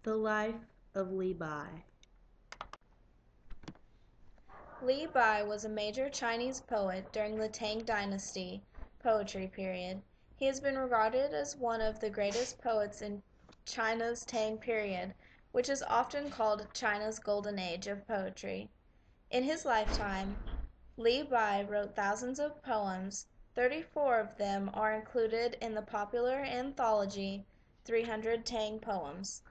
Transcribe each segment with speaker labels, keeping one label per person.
Speaker 1: The life of Li Bai.
Speaker 2: Li Bai was a major Chinese poet during the Tang Dynasty poetry period. He has been regarded as one of the greatest poets in China's Tang period, which is often called China's golden age of poetry. In his lifetime, Li Bai wrote thousands of poems. 34 of them are included in the popular anthology 300 Tang Poems.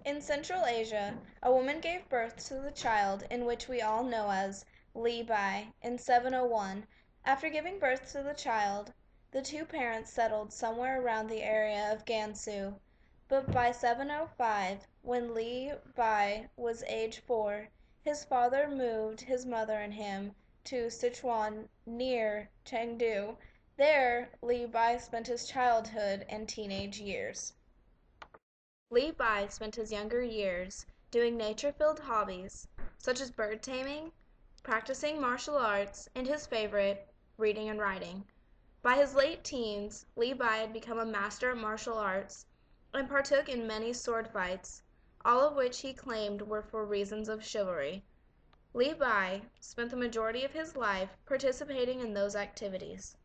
Speaker 2: In Central Asia, a woman gave birth to the child in which we all know as Li Bai in 701. After giving birth to the child, the two parents settled somewhere around the area of Gansu, but by 705, when Li Bai was age 4, his father moved his mother and him to Sichuan near Chengdu. There, Li Bai spent his childhood and teenage years. Li Bai spent his younger years doing nature-filled hobbies, such as bird taming, practicing martial arts, and his favorite, reading and writing. By his late teens, Li Bai had become a master at martial arts and partook in many sword fights, all of which he claimed were for reasons of chivalry. Li Bai spent the majority of his life participating in those activities.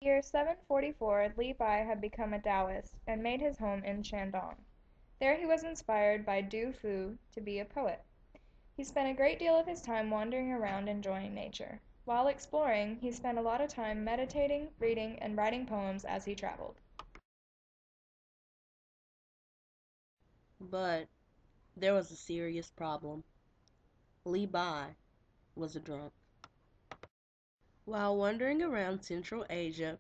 Speaker 3: Year 744, Li Bai had become a Taoist and made his home in Shandong. There he was inspired by Du Fu to be a poet. He spent a great deal of his time wandering around enjoying nature. While exploring, he spent a lot of time meditating, reading, and writing poems as he traveled.
Speaker 1: But there was a serious problem. Li Bai was a drunk. While wandering around Central Asia,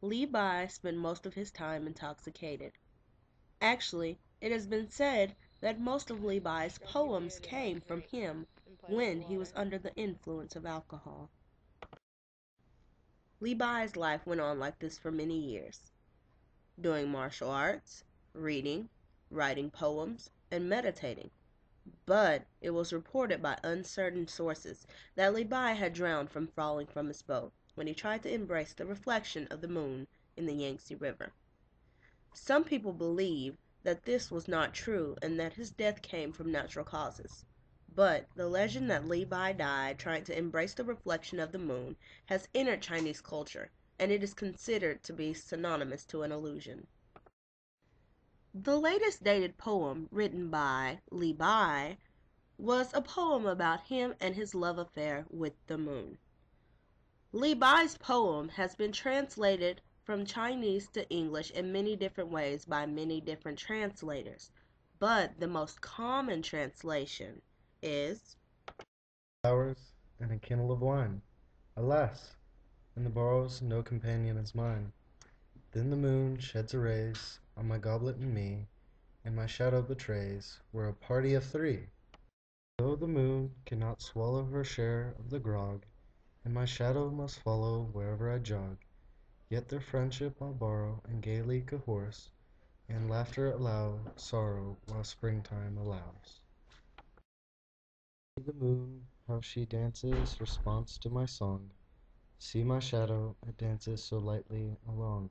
Speaker 1: Li Bai spent most of his time intoxicated. Actually, it has been said that most of Li Bai's poems came from him when he was under the influence of alcohol. Li Bai's life went on like this for many years, doing martial arts, reading, writing poems, and meditating. But it was reported by uncertain sources that Li Bai had drowned from falling from his boat when he tried to embrace the reflection of the moon in the Yangtze River. Some people believe that this was not true and that his death came from natural causes. But the legend that Li Bai died trying to embrace the reflection of the moon has entered Chinese culture, and it is considered to be synonymous to an illusion. The latest dated poem written by Li Bai was a poem about him and his love affair with the moon. Li Bai's poem has been translated from Chinese to English in many different ways by many different translators, but the most common translation is
Speaker 4: Flowers and a kennel of wine. Alas! In the bowls no companion is mine. Then the moon sheds her rays on my goblet and me, and my shadow betrays we're a party of three. Though the moon cannot swallow her share of the grog, and my shadow must follow wherever I jog, yet their friendship I'll borrow and gaily cohorse, and laughter allow sorrow while springtime allows. See the moon, how she dances response to my song. See my shadow, it dances so lightly along.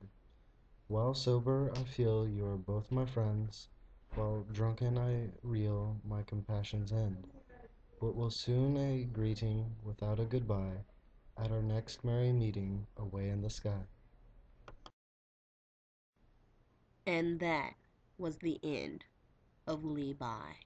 Speaker 4: While sober I feel you are both my friends, while drunken I reel my compassion's end. But will soon a greeting without a goodbye, at our next merry meeting away in the sky.
Speaker 1: and that was the end of Li Bai.